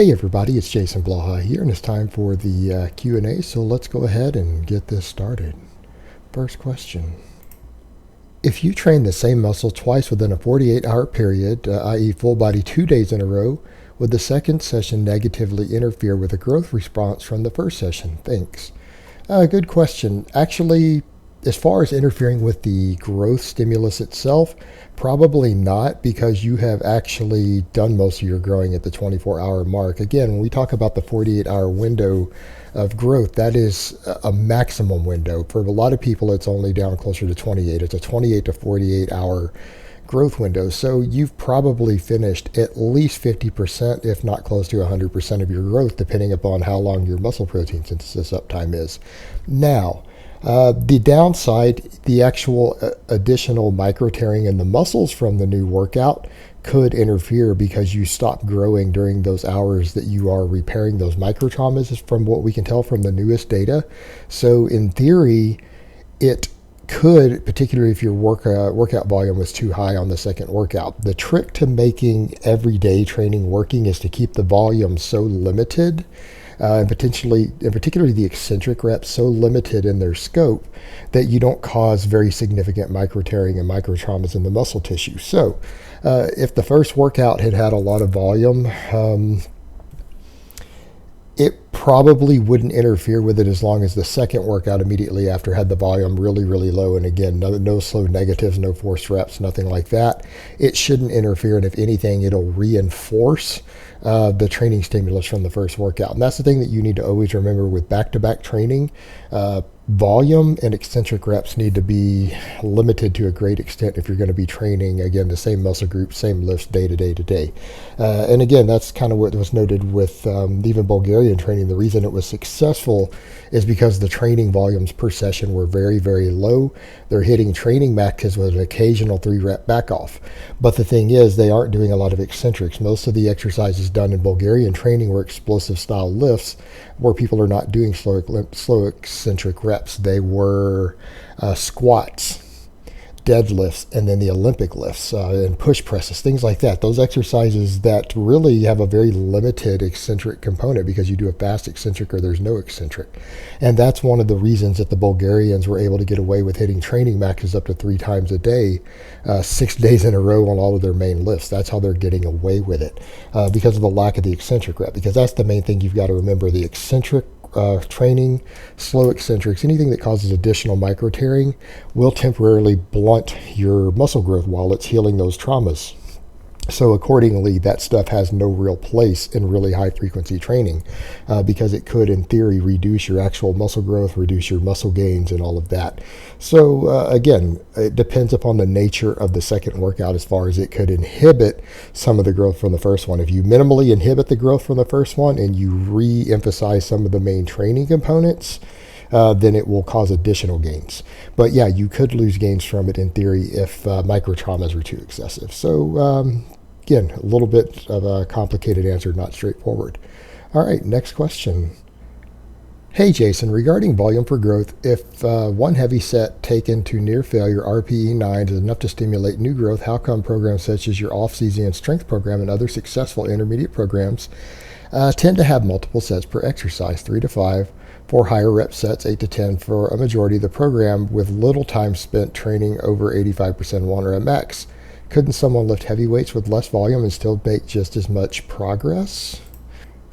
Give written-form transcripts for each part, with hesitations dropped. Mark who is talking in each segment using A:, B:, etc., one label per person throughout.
A: Hey everybody, it's Jason Blaha here, and it's time for the Q&A, so let's go ahead and get this started. First question. If you train the same muscle twice within a 48-hour period, i.e. full body 2 days in a row, would the second session negatively interfere with the growth response from the first session? Thanks. Good question. Actually, as far as interfering with the growth stimulus itself, probably not, because you have actually done most of your growing at the 24-hour mark. Again, when we talk about the 48-hour window of growth, that is a maximum window. For a lot of people, it's only down closer to 28. It's a 28 to 48-hour growth window. So you've probably finished at least 50%, if not close to 100% of your growth, depending upon how long your muscle protein synthesis uptime is. Now, the downside, the actual additional micro tearing in the muscles from the new workout could interfere because you stop growing during those hours that you are repairing those micro traumas, from what we can tell from the newest data. So in theory, it could, particularly if your workout volume was too high on the second workout. The trick to making everyday training working is to keep the volume so limited, and particularly the eccentric reps so limited in their scope, that you don't cause very significant micro tearing and micro traumas in the muscle tissue. So if the first workout had a lot of volume, it probably wouldn't interfere with it as long as the second workout immediately after had the volume really, really low. And again, no slow negatives, no forced reps, nothing like that. It shouldn't interfere, and if anything, it'll reinforce the training stimulus from the first workout. And that's the thing that you need to always remember with back-to-back training. Volume and eccentric reps need to be limited to a great extent if you're going to be training, again, the same muscle group, same lifts day to day to day. And again, that's kind of what was noted with even Bulgarian training. The reason it was successful is because the training volumes per session were very, very low. They're hitting training maxes with an occasional 3-rep back off. But the thing is, they aren't doing a lot of eccentrics. Most of the exercises done in Bulgarian training were explosive style lifts where people are not doing slow eccentric reps. They were squats, deadlifts, and then the Olympic lifts and push presses, things like that. Those exercises that really have a very limited eccentric component because you do a fast eccentric or there's no eccentric. And that's one of the reasons that the Bulgarians were able to get away with hitting training maxes up to 3 times a day, 6 days in a row on all of their main lifts. That's how they're getting away with it, because of the lack of the eccentric rep. Because that's the main thing you've got to remember. The eccentric training, slow eccentrics, anything that causes additional micro tearing will temporarily blunt your muscle growth while it's healing those traumas. So accordingly, that stuff has no real place in really high frequency training, because it could, in theory, reduce your actual muscle growth, reduce your muscle gains, and all of that. So again, it depends upon the nature of the second workout as far as it could inhibit some of the growth from the first one. If you minimally inhibit the growth from the first one and you re-emphasize some of the main training components, then it will cause additional gains. But yeah, you could lose gains from it in theory if micro traumas are too excessive. So again, a little bit of a complicated answer, not straightforward. All right, next question. Hey Jason, regarding volume for growth, if one heavy set taken to near failure RPE 9 is enough to stimulate new growth, how come programs such as your off-season strength program and other successful intermediate programs tend to have multiple sets per exercise, 3 to 5, for higher rep sets, 8 to 10 for a majority of the program, with little time spent training over 85% 1 rep max? Couldn't someone lift heavy weights with less volume and still make just as much progress?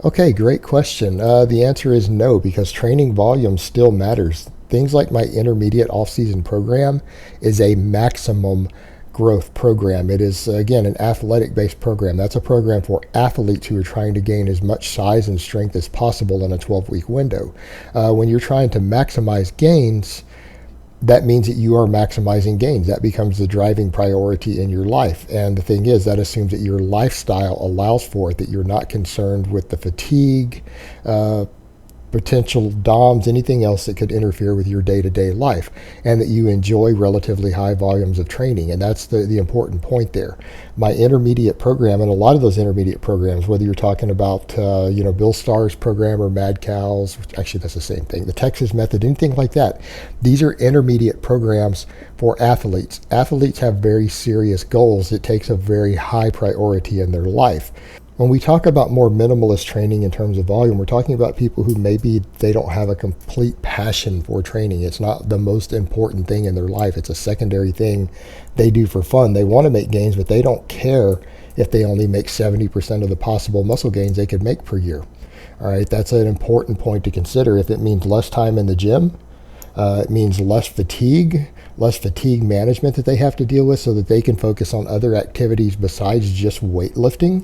A: Okay, great question. The answer is no, because training volume still matters. Things like my intermediate off-season program is a maximum growth program. It is, again, an athletic-based program. That's a program for athletes who are trying to gain as much size and strength as possible in a 12-week window. When you're trying to maximize gains, that means that you are maximizing gains. That becomes the driving priority in your life. And the thing is, that assumes that your lifestyle allows for it, that you're not concerned with the fatigue, potential DOMs, anything else that could interfere with your day-to-day life, and that you enjoy relatively high volumes of training. And that's the important point there. My intermediate program, and a lot of those intermediate programs, whether you're talking about Bill Starr's program or Mad Cow's, actually that's the same thing, the Texas Method, anything like that, these are intermediate programs for athletes. Athletes have very serious goals. It takes a very high priority in their life. When we talk about more minimalist training in terms of volume, we're talking about people who maybe they don't have a complete passion for training. It's not the most important thing in their life. It's a secondary thing they do for fun. They want to make gains, but they don't care if they only make 70% of the possible muscle gains they could make per year. All right, that's an important point to consider. If it means less time in the gym, it means less fatigue management that they have to deal with so that they can focus on other activities besides just weightlifting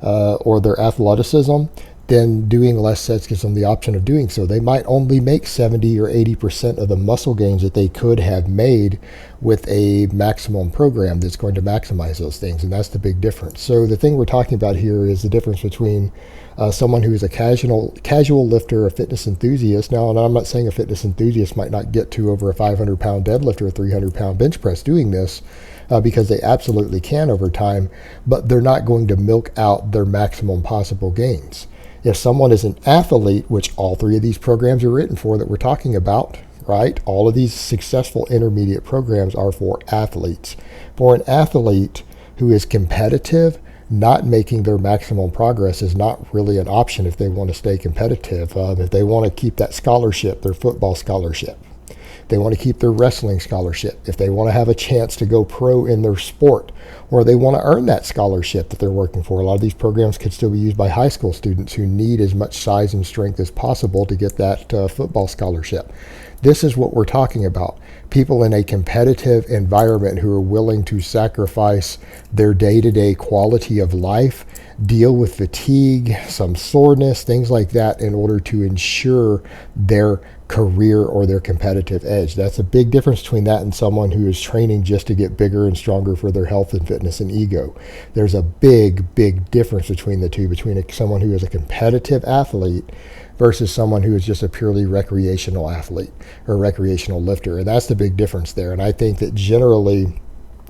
A: or their athleticism, then doing less sets gives them the option of doing so. They might only make 70 or 80% of the muscle gains that they could have made with a maximum program that's going to maximize those things, and that's the big difference. So the thing we're talking about here is the difference between someone who is a casual lifter, a fitness enthusiast. Now, and I'm not saying a fitness enthusiast might not get to over a 500-pound deadlift or a 300-pound bench press doing this, because they absolutely can over time, but they're not going to milk out their maximum possible gains. If someone is an athlete, which all three of these programs are written for that we're talking about, right? All of these successful intermediate programs are for athletes. For an athlete who is competitive, not making their maximum progress is not really an option if they want to stay competitive. If they want to keep that scholarship, their football scholarship, they want to keep their wrestling scholarship, if they want to have a chance to go pro in their sport, or they want to earn that scholarship that they're working for. A lot of these programs could still be used by high school students who need as much size and strength as possible to get that football scholarship. This is what we're talking about. People in a competitive environment who are willing to sacrifice their day-to-day quality of life, deal with fatigue, some soreness, things like that in order to ensure their career or their competitive edge. That's a big difference between that and someone who is training just to get bigger and stronger for their health and fitness and ego. There's a big difference between the two, between someone who is a competitive athlete versus someone who is just a purely recreational athlete or recreational lifter. And that's the big difference there. And I think that generally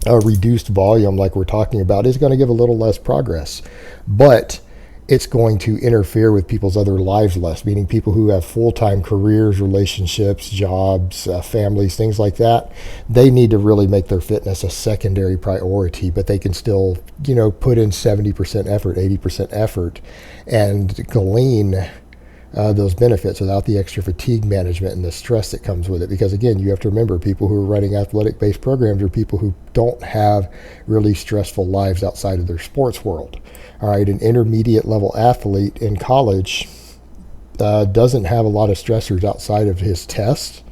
A: a reduced volume like we're talking about is going to give a little less progress, but it's going to interfere with people's other lives less, meaning people who have full-time careers, relationships, jobs, families, things like that. They need to really make their fitness a secondary priority, but they can still, put in 70% effort, 80% effort and glean those benefits without the extra fatigue management and the stress that comes with it. Because again, you have to remember, people who are running athletic-based programs are people who don't have really stressful lives outside of their sports world. All right, an intermediate level athlete in college doesn't have a lot of stressors outside of his test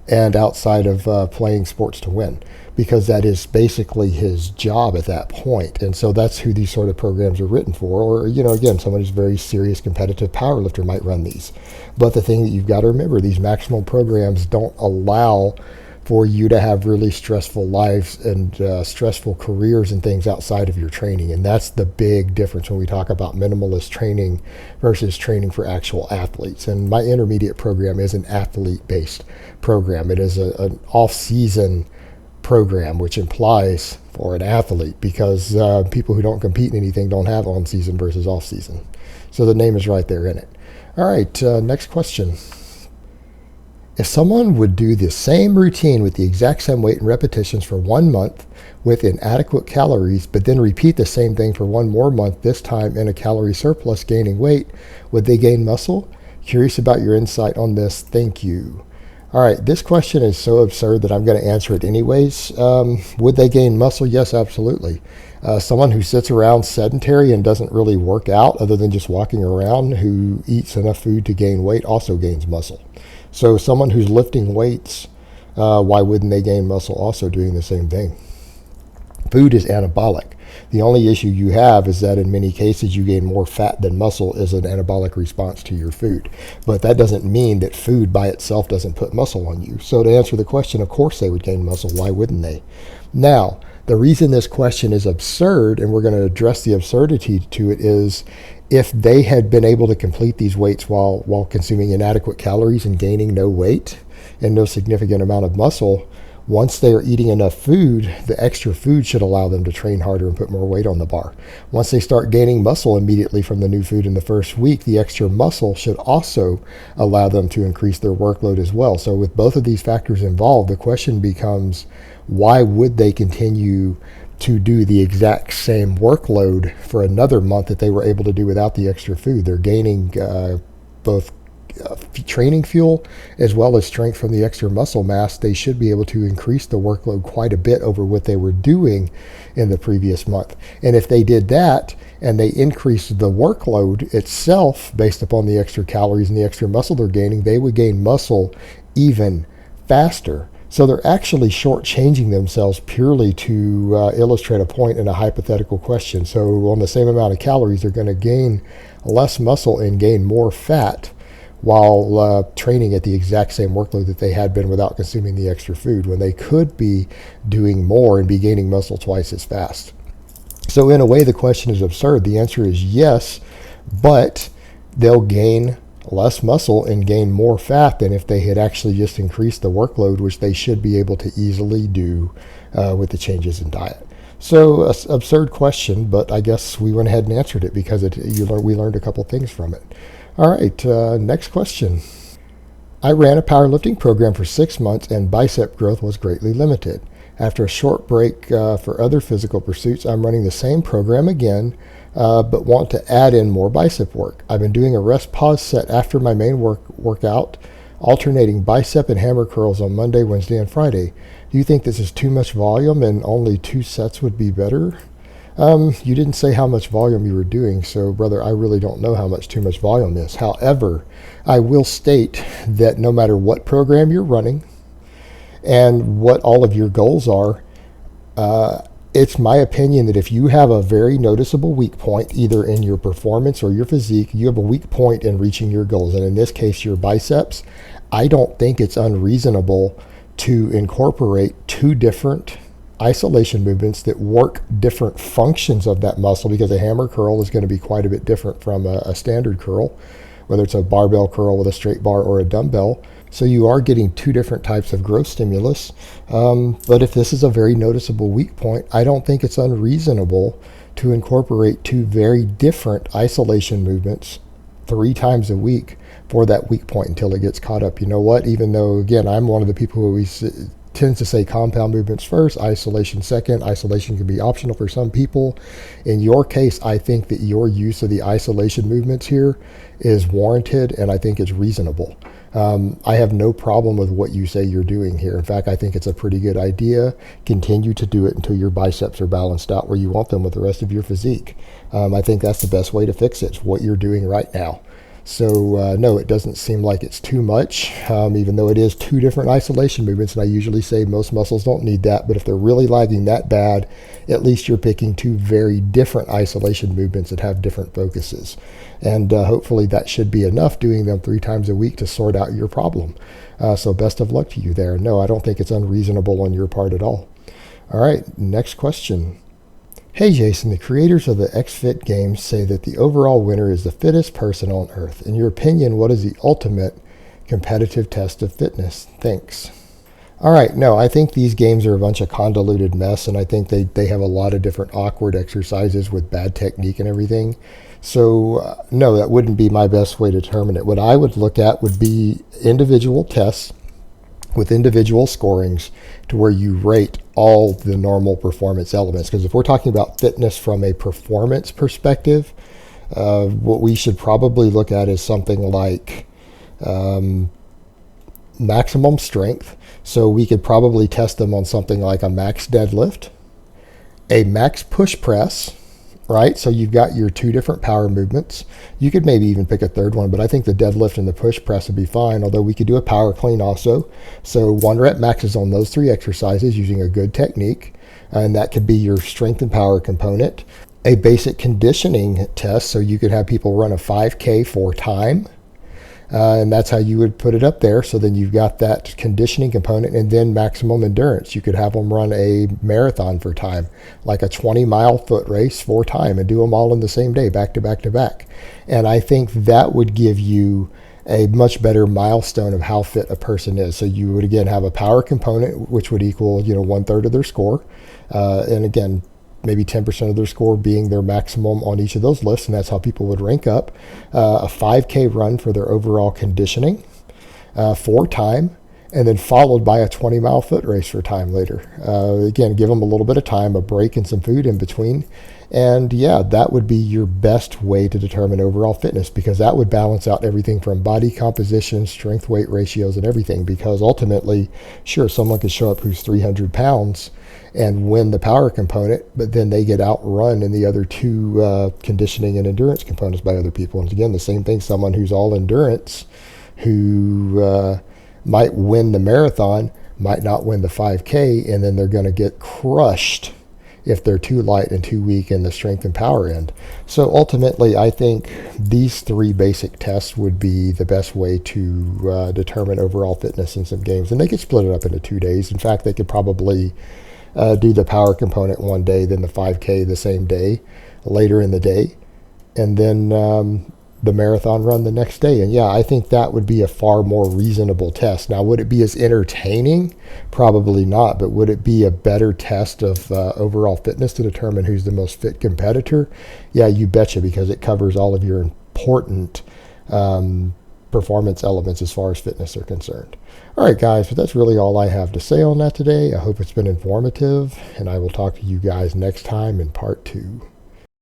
A: and outside of playing sports to win, because that is basically his job at that point. And so that's who these sort of programs are written for. Or, again, someone who's a very serious competitive powerlifter might run these. But the thing that you've got to remember, these maximum programs don't allow for you to have really stressful lives and stressful careers and things outside of your training. And that's the big difference when we talk about minimalist training versus training for actual athletes. And my intermediate program is an athlete-based program. It is an off-season program, which implies for an athlete, because people who don't compete in anything don't have on-season versus off-season. So the name is right there in it. All right, next question. If someone would do the same routine with the exact same weight and repetitions for 1 month with inadequate calories, but then repeat the same thing for one more month, this time in a calorie surplus gaining weight, would they gain muscle? Curious about your insight on this. Thank you. All right, this question is so absurd that I'm going to answer it anyways. Would they gain muscle? Yes, absolutely. Someone who sits around sedentary and doesn't really work out other than just walking around, who eats enough food to gain weight, also gains muscle. So someone who's lifting weights, why wouldn't they gain muscle also doing the same thing? Food is anabolic. The only issue you have is that in many cases you gain more fat than muscle as an anabolic response to your food. But that doesn't mean that food by itself doesn't put muscle on you. So to answer the question, of course they would gain muscle. Why wouldn't they? Now, the reason this question is absurd, and we're going to address the absurdity to it, is if they had been able to complete these weights while consuming inadequate calories and gaining no weight and no significant amount of muscle, once they are eating enough food, the extra food should allow them to train harder and put more weight on the bar. Once they start gaining muscle immediately from the new food in the first week, the extra muscle should also allow them to increase their workload as well. So with both of these factors involved, the question becomes, why would they continue to do the exact same workload for another month that they were able to do without the extra food. They're gaining both training fuel as well as strength from the extra muscle mass. They should be able to increase the workload quite a bit over what they were doing in the previous month. And if they did that and they increased the workload itself based upon the extra calories and the extra muscle they're gaining, they would gain muscle even faster. So they're actually shortchanging themselves purely to illustrate a point in a hypothetical question. So on the same amount of calories, they're going to gain less muscle and gain more fat while training at the exact same workload that they had been without consuming the extra food, when they could be doing more and be gaining muscle twice as fast. So in a way, the question is absurd. The answer is yes, but they'll gain less muscle and gain more fat than if they had actually just increased the workload, which they should be able to easily do with the changes in diet. So absurd question, but I guess we went ahead and answered it because we learned a couple things from it. All right, next question. I ran a powerlifting program for 6 months and bicep growth was greatly limited. After a short break for other physical pursuits, I'm running the same program again, but want to add in more bicep work. I've been doing a rest pause set after my main workout, alternating bicep and hammer curls on Monday, Wednesday, and Friday. Do you think this is too much volume and only 2 sets would be better? You didn't say how much volume you were doing, so brother, I really don't know how much too much volume is. However, I will state that no matter what program you're running and what all of your goals are, it's my opinion that if you have a very noticeable weak point, either in your performance or your physique, you have a weak point in reaching your goals. And in this case, your biceps, I don't think it's unreasonable to incorporate 2 different isolation movements that work different functions of that muscle, because a hammer curl is going to be quite a bit different from a standard curl, whether it's a barbell curl with a straight bar or a dumbbell. So you are getting 2 different types of growth stimulus. But if this is a very noticeable weak point, I don't think it's unreasonable to incorporate 2 very different isolation movements 3 times a week for that weak point until it gets caught up. You know what? Even though, again, I'm one of the people who always tends to say compound movements first, isolation second. Isolation can be optional for some people. In your case, I think that your use of the isolation movements here is warranted, and I think it's reasonable. I have no problem with what you say you're doing here. In fact, I think it's a pretty good idea. Continue to do it until your biceps are balanced out where you want them with the rest of your physique. I think that's the best way to fix it. It's what you're doing right now. So no, it doesn't seem like it's too much, even though it is 2 different isolation movements. And I usually say most muscles don't need that, but if they're really lagging that bad, at least you're picking 2 very different isolation movements that have different focuses. And hopefully that should be enough, doing them 3 times a week to sort out your problem. So best of luck to you there. No, I don't think it's unreasonable on your part at all. All right, next question. Hey Jason, the creators of the xfit games say that the overall winner is the fittest person on earth. In your opinion, what is the ultimate competitive test of fitness? Thanks. All right, no, I think these games are a bunch of convoluted mess, and I think they have a lot of different awkward exercises with bad technique and everything. So no, that wouldn't be my best way to determine it. What I would look at would be individual tests with individual scorings to where you rate all the normal performance elements. Because if we're talking about fitness from a performance perspective, what we should probably look at is something like maximum strength. So we could probably test them on something like a max deadlift, a max push press, right? So you've got your 2 different power movements. You could maybe even pick a third one, but I think the deadlift and the push press would be fine, although we could do a power clean also. So 1 rep maxes on those 3 exercises using a good technique, and that could be your strength and power component. A basic conditioning test, so you could have people run a 5K for time, and that's how you would put it up there. So then you've got that conditioning component, and then maximum endurance. You could have them run a marathon for time, like a 20-mile foot race for time, and do them all in the same day, back to back to back. And I think that would give you a much better milestone of how fit a person is. So you would again have a power component, which would equal 1/3 of their score, and again, maybe 10% of their score being their maximum on each of those lifts, and that's how people would rank up. A 5K run for their overall conditioning for time, and then followed by a 20-mile foot race for time later. Again, give them a little bit of time, a break, and some food in between. And yeah, that would be your best way to determine overall fitness, because that would balance out everything from body composition, strength weight ratios, and everything. Because ultimately, sure, someone could show up who's 300 pounds and win the power component, but then they get outrun in the other two conditioning and endurance components by other people. And again, the same thing, someone who's all endurance, who might win the marathon, might not win the 5K, and then they're going to get crushed if they're too light and too weak in the strength and power end. So ultimately, I think these three basic tests would be the best way to determine overall fitness in some games. And they could split it up into 2 days. In fact, they could probably do the power component one day, then the 5K the same day, later in the day, and then the marathon run the next day. And yeah, I think that would be a far more reasonable test. Now, would it be as entertaining? Probably not, but would it be a better test of overall fitness to determine who's the most fit competitor? Yeah, you betcha, because it covers all of your important performance elements as far as fitness are concerned. All right, guys, but that's really all I have to say on that today. I hope it's been informative, and I will talk to you guys next time in part 2.